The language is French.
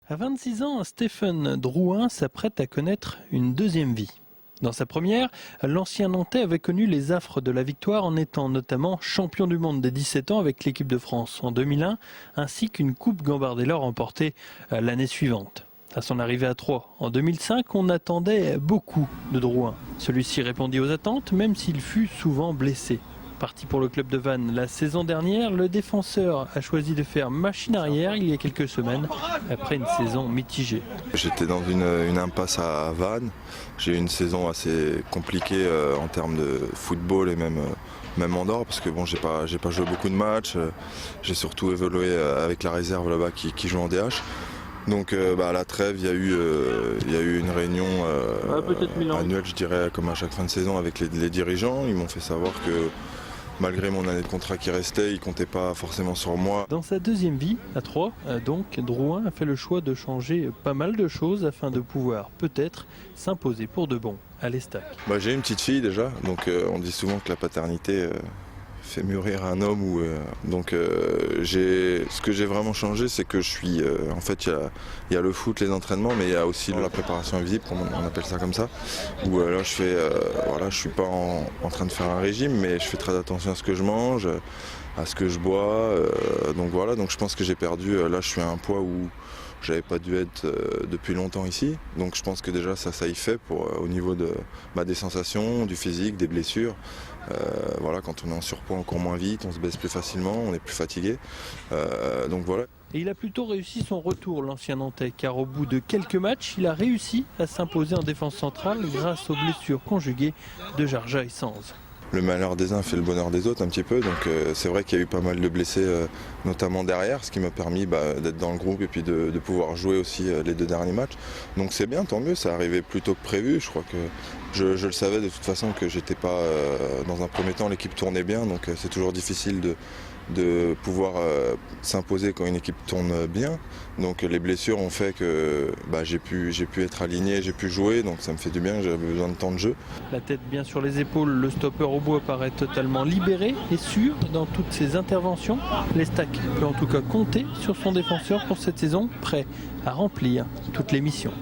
À 26 ans, Stéphane Drouin s'apprête à connaître une deuxième vie. Dans sa première, l'ancien Nantais avait connu les affres de la victoire en étant notamment champion du monde des 17 ans avec l'équipe de France en 2001, ainsi qu'une coupe Gambardella remportée l'année suivante. À son arrivée à Troyes en 2005, on attendait beaucoup de Drouin. Celui-ci répondit aux attentes, même s'il fut souvent blessé. Parti pour le club de Vannes la saison dernière, le défenseur a choisi de faire machine arrière il y a quelques semaines, après une saison mitigée. J'étais dans une impasse à Vannes. J'ai eu une saison assez compliquée en termes de football et même en dehors, parce que bon, j'ai pas joué beaucoup de matchs. J'ai surtout évolué avec la réserve là-bas qui joue en DH. Donc à la trêve, il y a eu une réunion annuelle, je dirais, comme à chaque fin de saison avec les dirigeants. Ils m'ont fait savoir que malgré mon année de contrat qui restait, ils ne comptaient pas forcément sur moi. Dans sa deuxième vie, à Troyes, donc, Drouin a fait le choix de changer pas mal de choses afin de pouvoir peut-être s'imposer pour de bon à l'Estac. J'ai une petite fille déjà, donc on dit souvent que la paternité fait mûrir un homme. Ce que j'ai vraiment changé, c'est que je suis... en fait, il y a le foot, les entraînements, mais il y a aussi la préparation invisible, on appelle ça comme ça, où là je suis pas en train de faire un régime, mais je fais très attention à ce que je mange, à ce que je bois. Donc je pense que j'ai perdu. Là, je suis à un poids où j'avais pas dû être depuis longtemps ici. Donc je pense que déjà ça y fait au niveau des sensations, du physique, des blessures. Quand on est en surpoids, on court moins vite, on se baisse plus facilement, on est plus fatigué. Et il a plutôt réussi son retour, l'ancien Nantais, car au bout de quelques matchs, il a réussi à s'imposer en défense centrale grâce aux blessures conjuguées de Jarja et Sanz. Le malheur des uns fait le bonheur des autres un petit peu, donc c'est vrai qu'il y a eu pas mal de blessés, notamment derrière, ce qui m'a permis d'être dans le groupe et puis de pouvoir jouer aussi les 2 derniers matchs. Donc c'est bien, tant mieux, ça arrivait plus tôt que prévu. Je crois que je le savais de toute façon que j'étais pas dans un premier temps, l'équipe tournait bien, donc c'est toujours difficile de pouvoir s'imposer quand une équipe tourne bien. Donc les blessures ont fait que j'ai pu être aligné, j'ai pu jouer, donc ça me fait du bien, j'avais besoin de temps de jeu. La tête bien sur les épaules, le stopper au bois paraît totalement libéré et sûr dans toutes ses interventions. L'Estac peut en tout cas compter sur son défenseur pour cette saison, prêt à remplir toutes les missions.